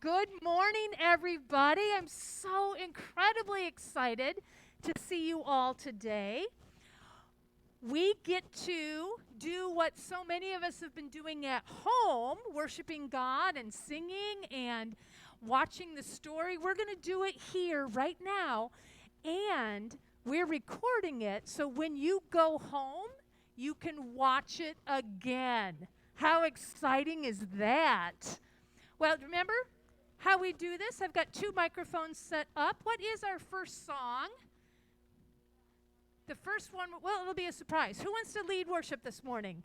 Good morning, everybody. I'm so incredibly excited to see you all today. We get to do what so many of us have been doing at home, worshiping God and singing and watching the story. We're going to do it here right now, and we're recording it so when you go home, you can watch it again. How exciting is that? Well, remember how we do this? I've got two microphones set up. What is our first song? The first one, well, it'll be a surprise. Who wants to lead worship this morning?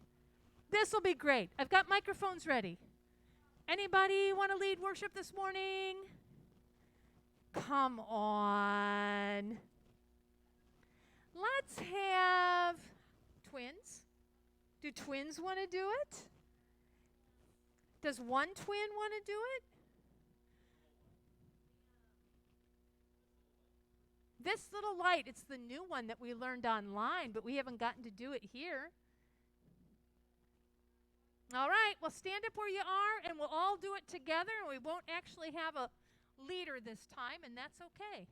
This will be great. I've got microphones ready. Anybody want to lead worship this morning? Come on. Let's have twins. Do twins want to do it? Does one twin want to do it? This little light, it's the new one that we learned online, but we haven't gotten to do it here. All right, well, stand up where you are, and we'll all do it together, and we won't actually have a leader this time, and that's okay.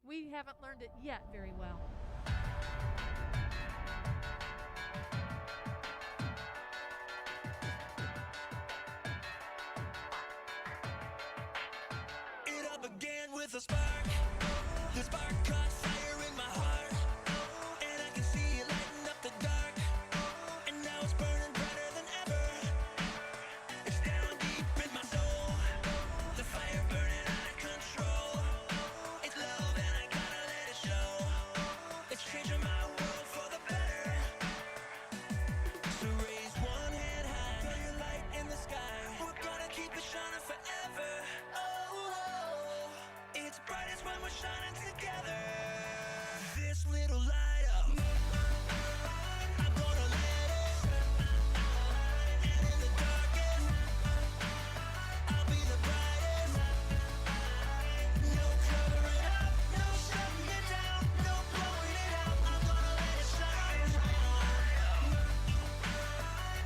We haven't learned it yet very well. With a spark, the spark caught fire in my heart, and I can see it lighting up the dark, and now it's burning brighter than ever. It's down deep in my soul, the fire burning out of control. It's love and I gotta let it show. It's changing my world for the better. So raise one hand high, throw your light in the sky. We're gonna keep it shining forever. It's brightest when we're shining together. This little light up, I'm gonna let it shine. And in the darkest, I'll be the brightest. No covering up, no shutting it down, no blowing it out. I'm gonna let it shine.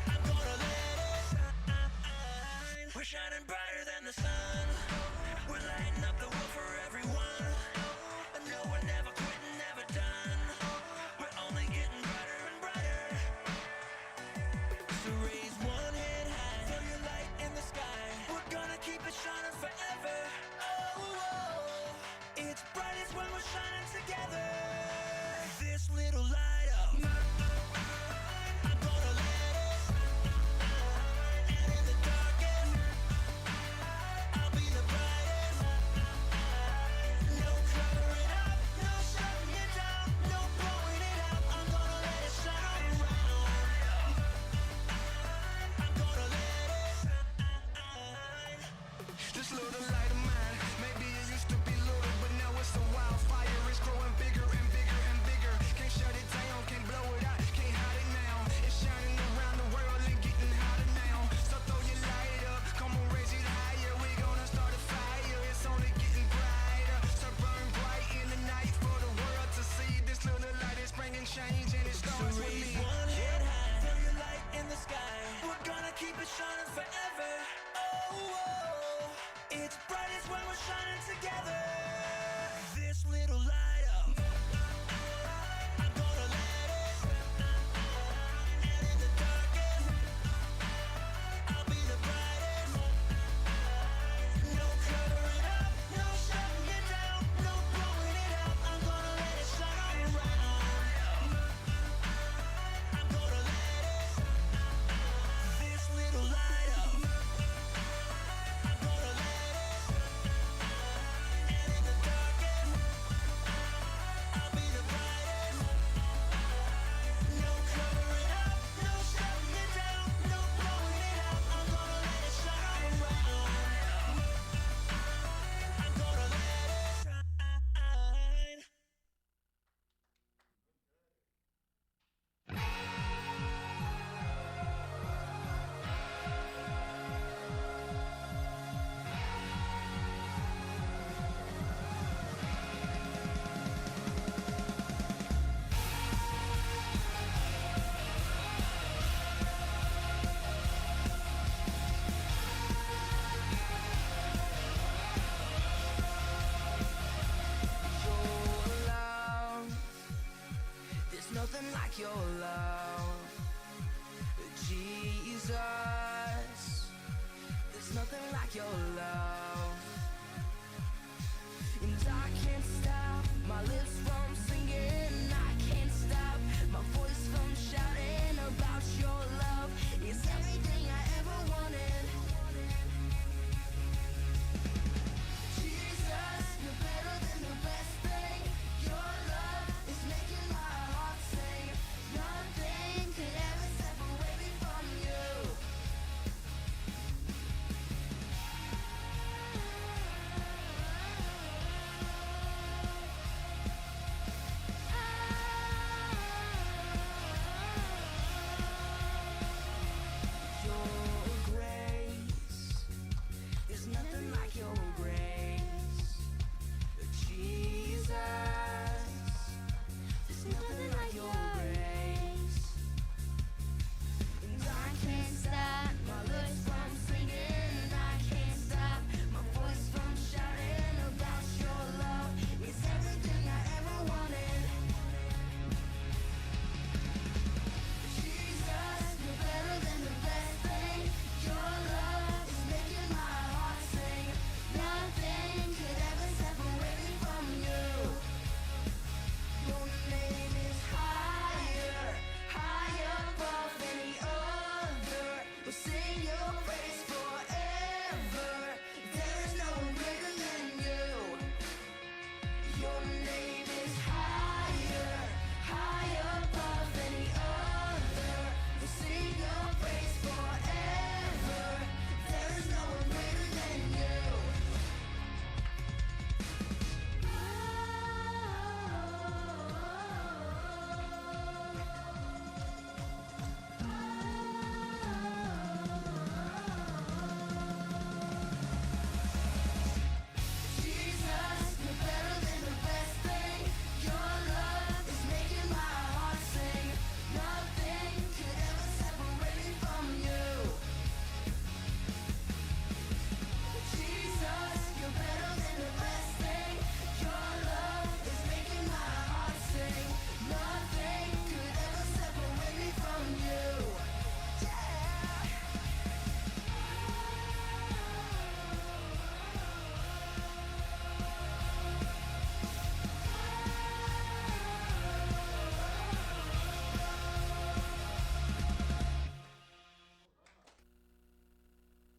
I'm gonna let it shine. We're shining brighter than the sun. We're lighting up the world for everyone. I know we're never quitting, never done. We're only getting brighter and brighter. So raise one hand high, throw your light in the sky. We're gonna keep it shining forever. Oh, it's brightest when we're shining together. This little light up, I'm gonna let it shine. And in the darkest, I'll be the brightest. No covering up, no shutting it down, no blowing it out. I'm gonna let it shine. I'm gonna let it shine. This little light of mine, maybe it used to be little, but now it's a wildfire. It's growing bigger and bigger and bigger. Can't shut it down, can't blow it out, can't hide it now. It's shining around the world and getting hotter now. So throw your light up, come on, raise it higher. We're gonna start a fire, it's only getting brighter. So burn bright in the night for the world to see. This little light is bringing change and it starts with me. One hand high, throw your light in the sky. We're gonna keep it shining forever. Oh, it's brightest when we're shining together. This little light up, I'm gonna let it shine. And in the darkest, I'll be the brightest. No covering up, no shutting it down, no blowing it out. I'm gonna let it shine. I'm gonna let it shine. This little light up, I'm gonna let it shine. And nothing like your love, Jesus. There's nothing like your love. And I can't stop my lips from singing. I can't stop my voice from shouting about your love. It's everything I ever wanted. Jesus, you're better than the best thing. Your love is making my heart sing. Nothing could ever separate me from you. Your grace, there's nothing like your grace, Jesus. There's nothing like your grace. And I can't stop my lips from singing. I can't stop my voice from shouting about your love. It's everything I ever wanted. Jesus, you're better than the best thing. Your love is making my heart sing. Nothing could ever separate me from you. Your name is higher, higher above any other. We'll sing your praise forever. There is no one greater than you. Your name is higher, higher above any other. We'll sing your praise forever. There is no one greater than you. Jesus, you're better than the best thing. Your love is making my heart sing. Nothing could ever separate me from you. Jesus, you're better than the best thing. Your love is making my heart sing. Nothing could ever separate me from you. Yeah.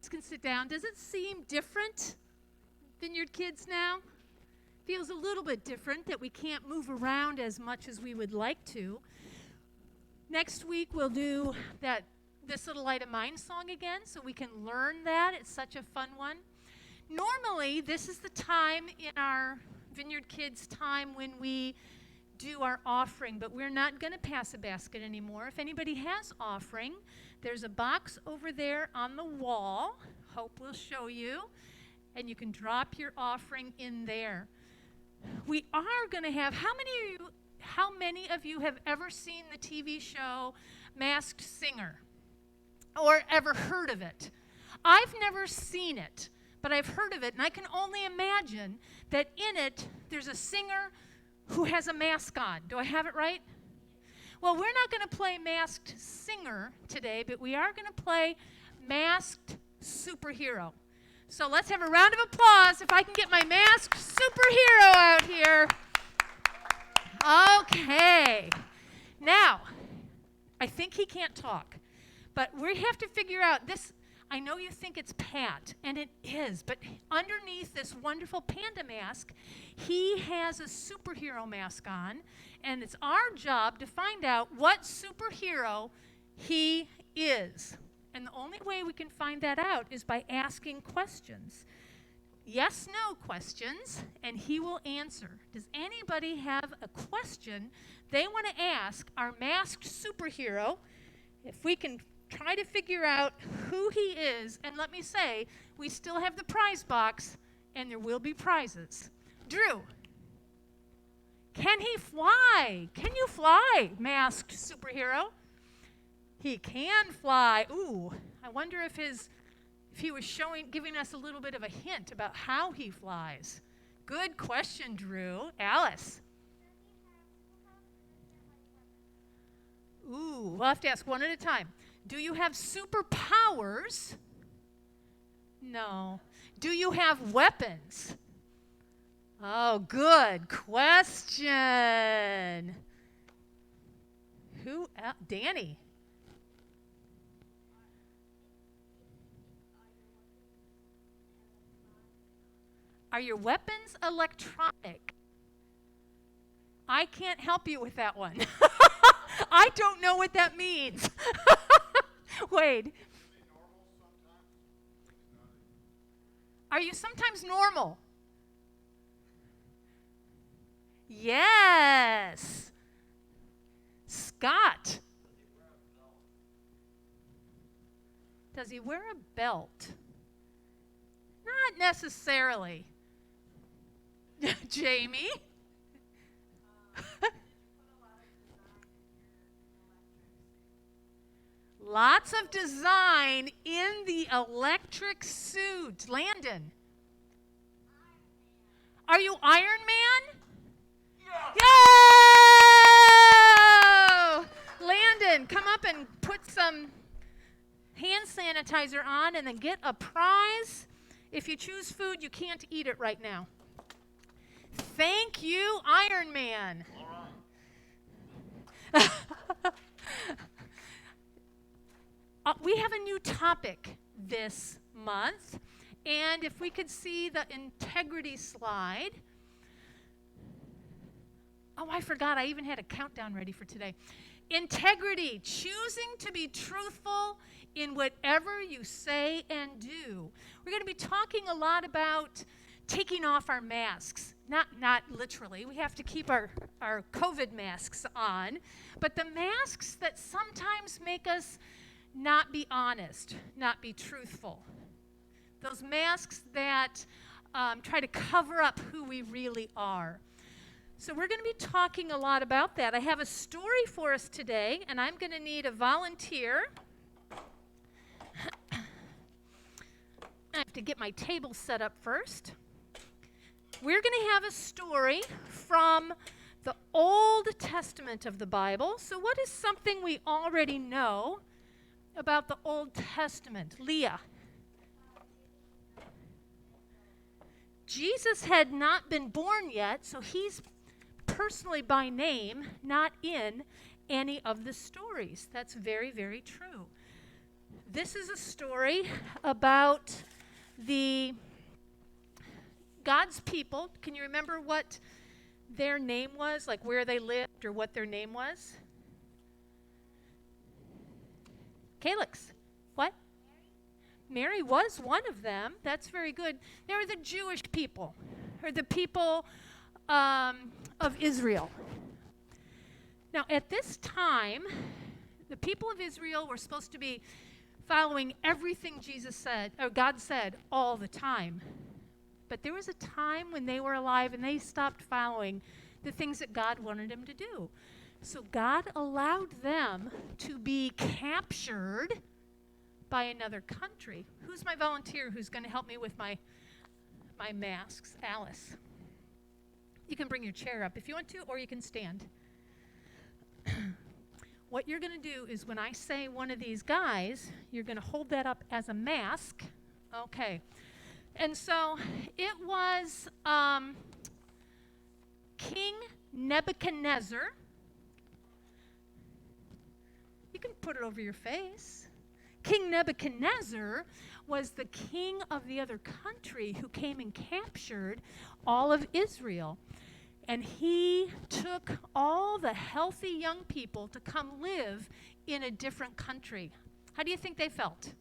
Can sit down. Does it seem different, Vineyard Kids, now? Feels a little bit different that we can't move around as much as we would like to. Next week we'll do This Little Light of Mine song again so we can learn that. It's such a fun one. Normally this is the time in our Vineyard Kids time when we do our offering, but we're not going to pass a basket anymore. If anybody has offering, there's a box over there on the wall. Hope will show you, and you can drop your offering in there. We are going to have, how many of you have ever seen the TV show Masked Singer or ever heard of it? I've never seen it, but I've heard of it, and I can only imagine that in it there's a singer who has a mask on. Do I have it right? Well, we're not going to play Masked Singer today, but we are going to play Masked Superhero. So let's have a round of applause if I can get my masked superhero out here. Okay. Now, I think he can't talk, but we have to figure out this. I know you think it's Pat, and it is, but underneath this wonderful panda mask, he has a superhero mask on, and it's our job to find out what superhero he is. And the only way we can find that out is by asking questions. Yes, no questions, and he will answer. Does anybody have a question they want to ask our masked superhero? If we can try to figure out who he is, and let me say, we still have the prize box, and there will be prizes. Drew, can he fly? Can you fly, masked superhero? He can fly. Ooh, I wonder if he was giving us a little bit of a hint about how he flies. Good question, Drew. Alice. Ooh, we'll have to ask one at a time. Do you have superpowers? No. Do you have weapons? Oh, good question. Who else? Danny. Are your weapons electronic? I can't help you with that one. I don't know what that means. Wade. Are you sometimes normal? Yes. Scott. Does he wear a belt? Not necessarily. Jamie? Lots of design in the electric suit. Landon. Are you Iron Man? Yeah! Landon, come up and put some hand sanitizer on and then get a prize. If you choose food, you can't eat it right now. Thank you, Iron Man. All right. We have a new topic this month, and if we could see the integrity slide. Oh, I forgot, I even had a countdown ready for today. Integrity, choosing to be truthful in whatever you say and do. We're going to be talking a lot about taking off our masks. Not literally. We have to keep our COVID masks on, but the masks that sometimes make us not be honest, not be truthful. Those masks that try to cover up who we really are. So we're going to be talking a lot about that. I have a story for us today, and I'm going to need a volunteer. I have to get my table set up first. We're going to have a story from the Old Testament of the Bible. So what is something we already know about the Old Testament? Leah. Jesus had not been born yet, so he's personally by name not in any of the stories. That's very, very true. This is a story about God's people. Can you remember what their name was, like where they lived or what their name was? Calyx. What? Mary was one of them. That's very good. They were the Jewish people, or the people of Israel. Now, at this time, the people of Israel were supposed to be following everything Jesus said, or God said, all the time. But there was a time when they were alive and they stopped following the things that God wanted them to do. So God allowed them to be captured by another country. Who's my volunteer who's going to help me with my masks? Alice. You can bring your chair up if you want to, or you can stand. What you're going to do is when I say one of these guys, you're going to hold that up as a mask. Okay. And so it was King Nebuchadnezzar. You can put it over your face. King Nebuchadnezzar was the king of the other country who came and captured all of Israel. And he took all the healthy young people to come live in a different country. How do you think they felt?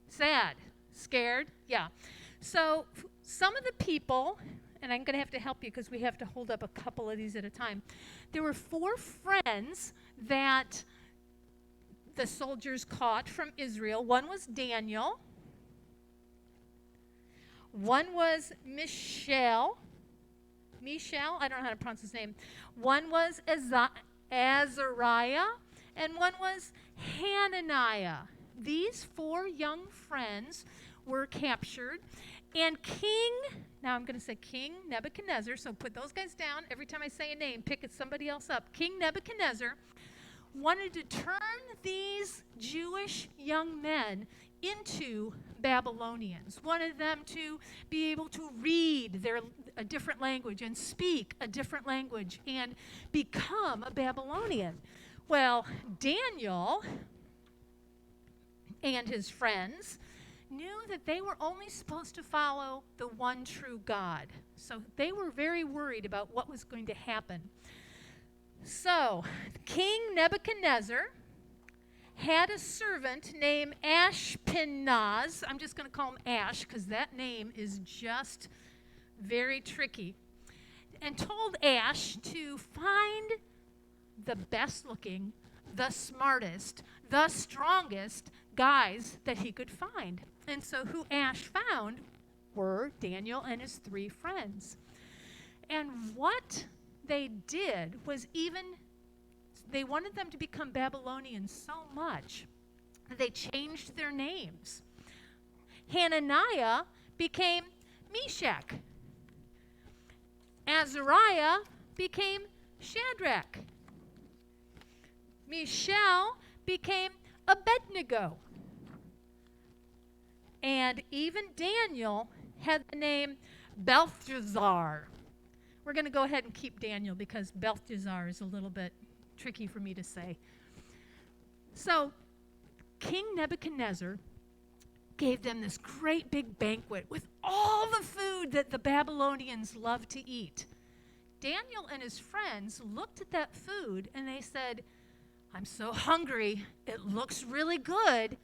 Sad. Scared? Yeah. So some of the people, and I'm going to have to help you because we have to hold up a couple of these at a time. There were 4 friends that the soldiers caught from Israel. One was Daniel. One was Michelle, I don't know how to pronounce his name. One was Azariah, and one was Hananiah. These 4 young friends were captured, and now I'm going to say King Nebuchadnezzar, so put those guys down. Every time I say a name, pick somebody else up. King Nebuchadnezzar wanted to turn these Jewish young men into Babylonians, wanted them to be able to read a different language and speak a different language and become a Babylonian. Well, Daniel and his friends knew that they were only supposed to follow the one true God. So they were very worried about what was going to happen. So King Nebuchadnezzar had a servant named Ashpenaz. I'm just going to call him Ash because that name is just very tricky. And told Ash to find the best looking, the smartest, the strongest guys that he could find. And so who Ash found were Daniel and his 3 friends. And what they did was they wanted them to become Babylonians so much that they changed their names. Hananiah became Meshach. Azariah became Shadrach. Mishael became Abednego. And even Daniel had the name Belteshazzar. We're going to go ahead and keep Daniel because Belteshazzar is a little bit tricky for me to say. So King Nebuchadnezzar gave them this great big banquet with all the food that the Babylonians loved to eat. Daniel and his friends looked at that food and they said, I'm so hungry, it looks really good,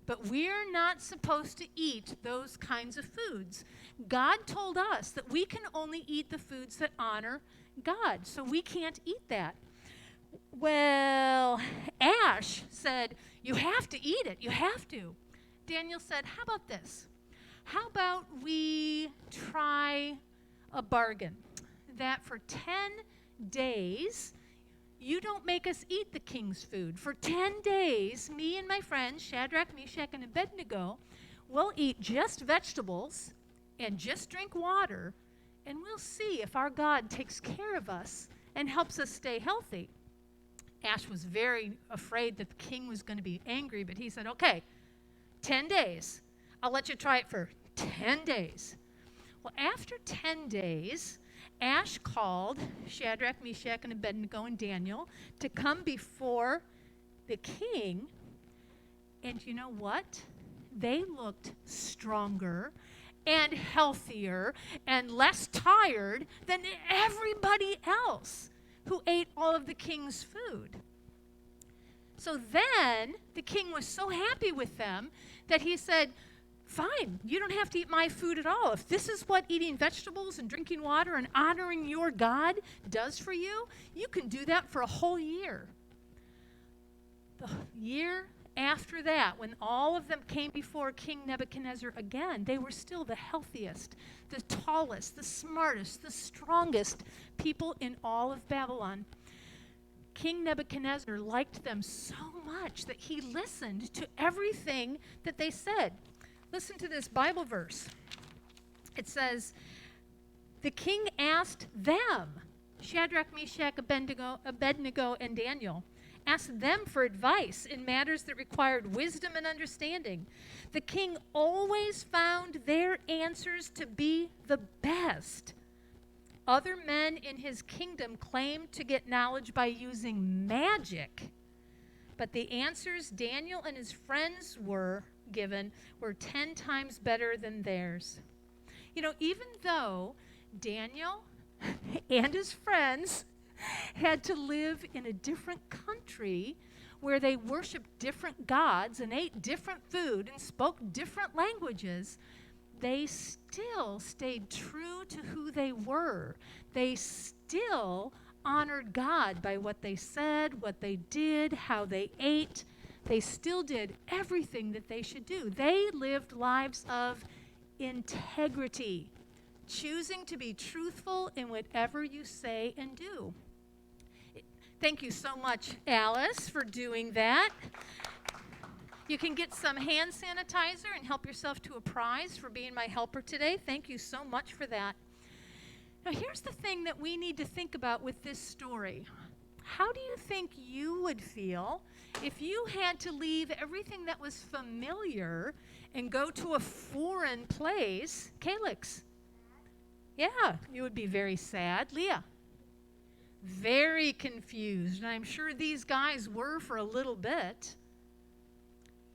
but we're not supposed to eat those kinds of foods. God told us that we can only eat the foods that honor God, so we can't eat that. Well, Ash said, you have to eat it, you have to. Daniel said, how about this? How about we try a bargain that for 10 days, you don't make us eat the king's food. For 10 days, me and my friends, Shadrach, Meshach, and Abednego, will eat just vegetables and just drink water, and we'll see if our God takes care of us and helps us stay healthy. Ash was very afraid that the king was going to be angry, but he said, okay, 10 days. I'll let you try it for 10 days. Well, after 10 days, Ash called Shadrach, Meshach, and Abednego and Daniel to come before the king. And you know what? They looked stronger and healthier and less tired than everybody else who ate all of the king's food. So then the king was so happy with them that he said, fine, you don't have to eat my food at all. If this is what eating vegetables and drinking water and honoring your God does for you, you can do that for a whole year. The year after that, when all of them came before King Nebuchadnezzar again, they were still the healthiest, the tallest, the smartest, the strongest people in all of Babylon. King Nebuchadnezzar liked them so much that he listened to everything that they said. Listen to this Bible verse. It says, the king asked them, Shadrach, Meshach, Abednego, and Daniel, asked them for advice in matters that required wisdom and understanding. The king always found their answers to be the best. Other men in his kingdom claimed to get knowledge by using magic, but the answers Daniel and his friends were given were 10 times better than theirs. You know, even though Daniel and his friends had to live in a different country where they worshiped different gods and ate different food and spoke different languages, they still stayed true to who they were. They still honored God by what they said, what they did, how they ate. They still did everything that they should do. They lived lives of integrity, choosing to be truthful in whatever you say and do. Thank you so much, Alice, for doing that. You can get some hand sanitizer and help yourself to a prize for being my helper today. Thank you so much for that. Now, here's the thing that we need to think about with this story. How do you think you would feel if you had to leave everything that was familiar and go to a foreign place? Calix. Yeah, you would be very sad. Leah. Very confused. And I'm sure these guys were for a little bit.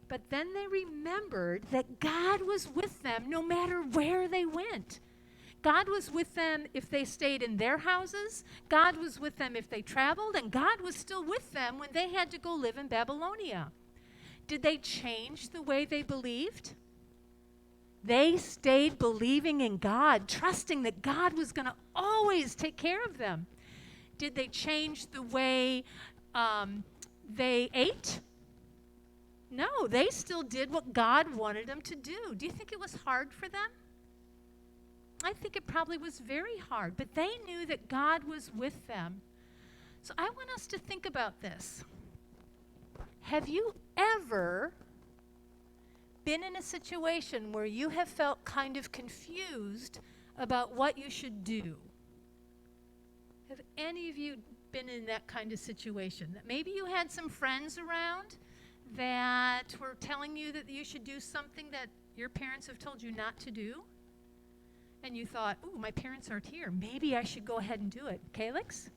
But then they remembered that God was with them no matter where they went. God was with them if they stayed in their houses. God was with them if they traveled. And God was still with them when they had to go live in Babylonia. Did they change the way they believed? They stayed believing in God, trusting that God was going to always take care of them. Did they change the way they ate? No, they still did what God wanted them to do. Do you think it was hard for them? I think it probably was very hard, but they knew that God was with them. So I want us to think about this. Have you ever been in a situation where you have felt kind of confused about what you should do? Have any of you been in that kind of situation? That maybe you had some friends around that were telling you that you should do something that your parents have told you not to do? And you thought, ooh, my parents aren't here. Maybe I should go ahead and do it. Calix?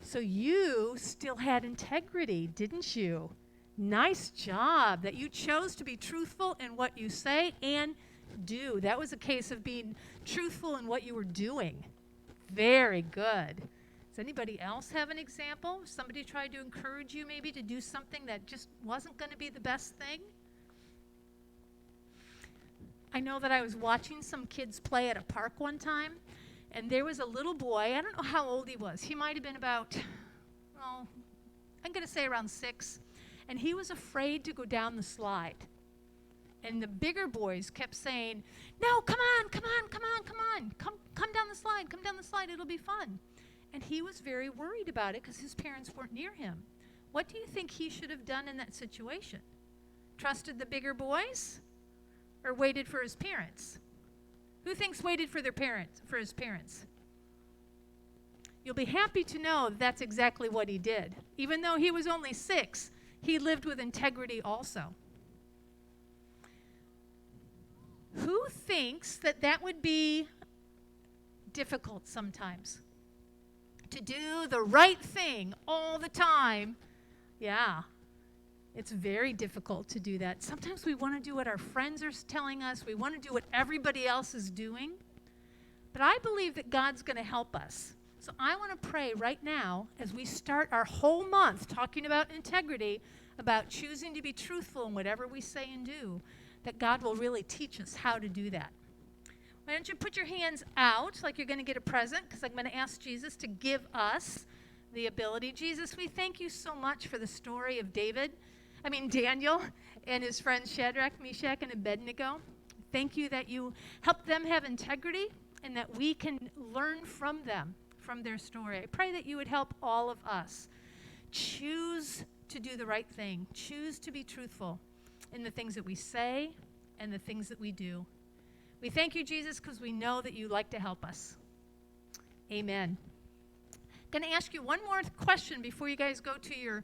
So you still had integrity, didn't you? Nice job that you chose to be truthful in what you say and do. That was a case of being truthful in what you were doing. Very good. Does anybody else have an example? Somebody tried to encourage you maybe to do something that just wasn't going to be the best thing? I know that I was watching some kids play at a park one time, and there was a little boy. I don't know how old he was. He might have been about, I'm going to say around 6. And he was afraid to go down the slide. And the bigger boys kept saying, no, come on, come on, come on, come on. Come down the slide, it'll be fun. And he was very worried about it because his parents weren't near him. What do you think he should have done in that situation? Trusted the bigger boys or waited for his parents? Who thinks waited for his parents? You'll be happy to know that's exactly what he did. Even though he was only 6, he lived with integrity also. Who thinks that that would be difficult sometimes? To do the right thing all the time. Yeah, it's very difficult to do that. Sometimes we want to do what our friends are telling us. We want to do what everybody else is doing. But I believe that God's going to help us. So I want to pray right now as we start our whole month talking about integrity, about choosing to be truthful in whatever we say and do, that God will really teach us how to do that. Why don't you put your hands out like you're going to get a present, because I'm going to ask Jesus to give us the ability. Jesus, we thank you so much for the story of Daniel and his friends Shadrach, Meshach, and Abednego. Thank you that you helped them have integrity and that we can learn from them, from their story. I pray that you would help all of us choose to do the right thing, choose to be truthful in the things that we say and the things that we do. We thank you, Jesus, because we know that you like to help us. Amen. I'm going to ask you one more question before you guys go to your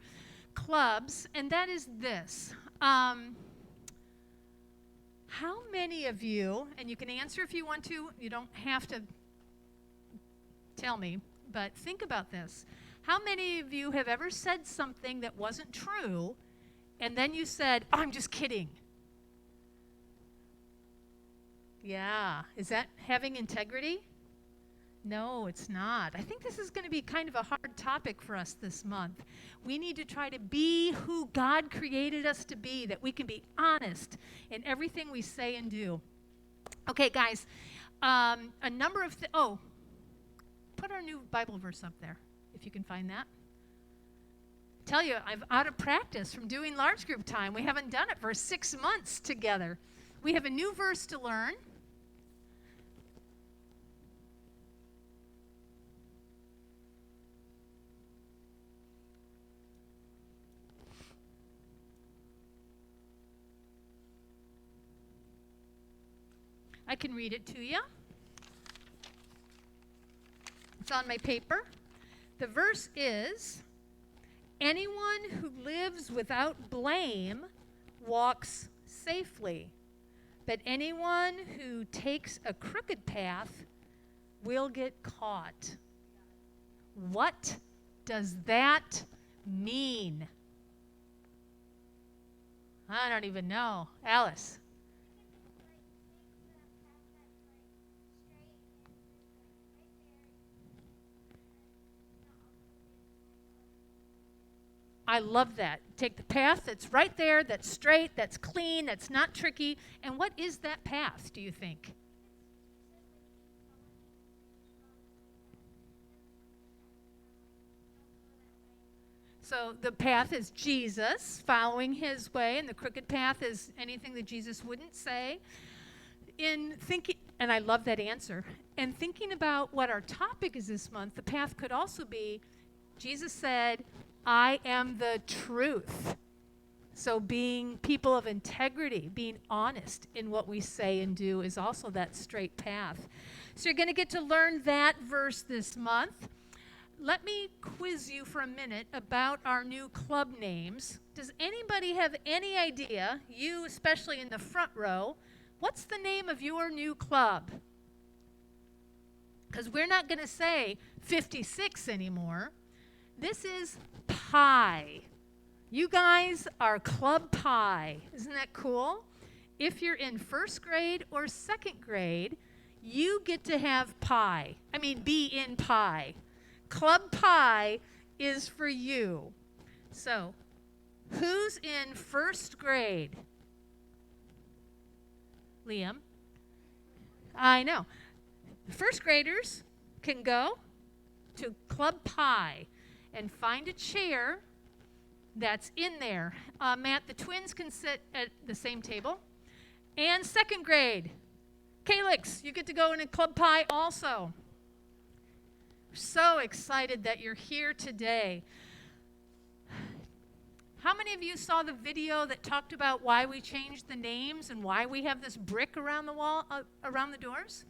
clubs, and that is this. How many of you, and you can answer if you want to, you don't have to tell me, but think about this. How many of you have ever said something that wasn't true, and then you said, oh, I'm just kidding? Yeah. Is that having integrity? No, it's not. I think this is going to be kind of a hard topic for us this month. We need to try to be who God created us to be, that we can be honest in everything we say and do. Okay, guys, a number of put our new Bible verse up there, if you can find that. Tell you, I'm out of practice from doing large group time. We haven't done it for 6 months together. We have a new verse to learn. I can read it to you. It's on my paper. The verse is, anyone who lives without blame walks safely, but anyone who takes a crooked path will get caught. What does that mean? I don't even know. Alice. I love that. Take the path that's right there, that's straight, that's clean, that's not tricky. And what is that path, do you think? So the path is Jesus, following his way, and the crooked path is anything that Jesus wouldn't say. In thinking, and I love that answer, and thinking about what our topic is this month, the path could also be, Jesus said, I am the truth. So being people of integrity, being honest in what we say and do is also that straight path. So you're going to get to learn that verse this month. Let me quiz you for a minute about our new club names. Does anybody have any idea, you especially in the front row, what's the name of your new club? Because we're not going to say 56 anymore. This is Pi. You guys are Club Pi. Isn't that cool? If you're in first grade or second grade, you get to have Pi. Be in Pi. Club Pi is for you. So, who's in first grade? Liam? I know. First graders can go to Club Pi and find a chair that's in there. Matt, the twins can sit at the same table. And second grade, Calix, you get to go in a Club Pi also. So excited that you're here today. How many of you saw the video that talked about why we changed the names and why we have this brick around the wall, around the doors?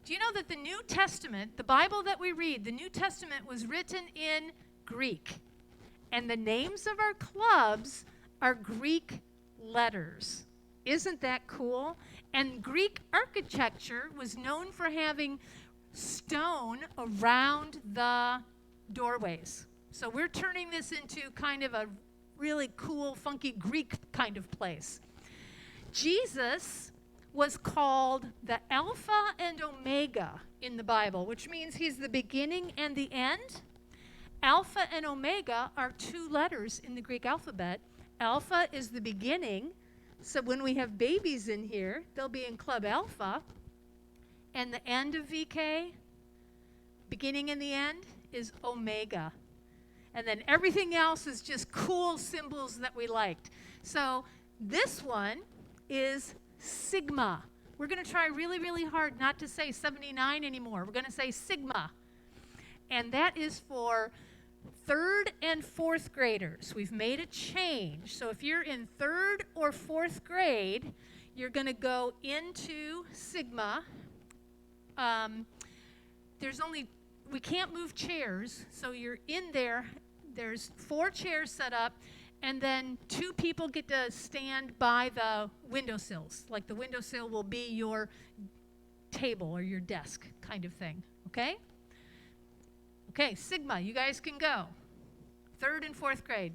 Do you know that the New Testament, the Bible that we read, the New Testament was written in Greek? And the names of our clubs are Greek letters. Isn't that cool? And Greek architecture was known for having stone around the doorways. So we're turning this into kind of a really cool, funky Greek kind of place. Jesus was called the Alpha and Omega in the Bible, which means he's the beginning and the end. Alpha and Omega are two letters in the Greek alphabet. Alpha is the beginning. So when we have babies in here, they'll be in Club Alpha. And the end of VK, beginning and the end, is Omega. And then everything else is just cool symbols that we liked. So this one is Sigma. We're going to try really, really hard not to say 79 anymore. We're going to say Sigma. And that is for third and fourth graders. We've made a change. So if you're in third or fourth grade, you're going to go into Sigma. We can't move chairs, so you're in there. There's 4 chairs set up, and then 2 people get to stand by the windowsills. Like the windowsill will be your table or your desk kind of thing, okay? Okay, Sigma, you guys can go. Third and fourth grade.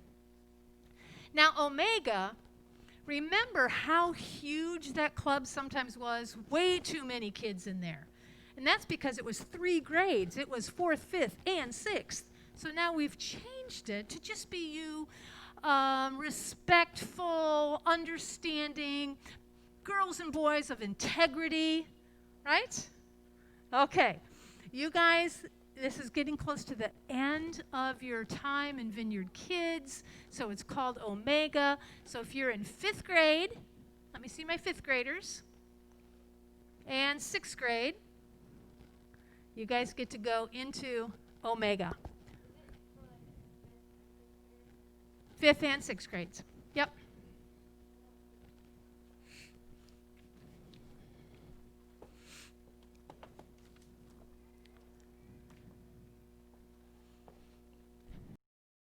Now, Omega, remember how huge that club sometimes was? Way too many kids in there. And that's because it was 3 grades. It was 4th, 5th, and 6th. So now we've changed it to just be you, respectful, understanding, girls and boys of integrity, right? Okay, you guys, this is getting close to the end of your time in Vineyard Kids, so it's called Omega. So if you're in 5th grade, let me see my 5th graders, and 6th grade, you guys get to go into Omega. 5th and 6th grades.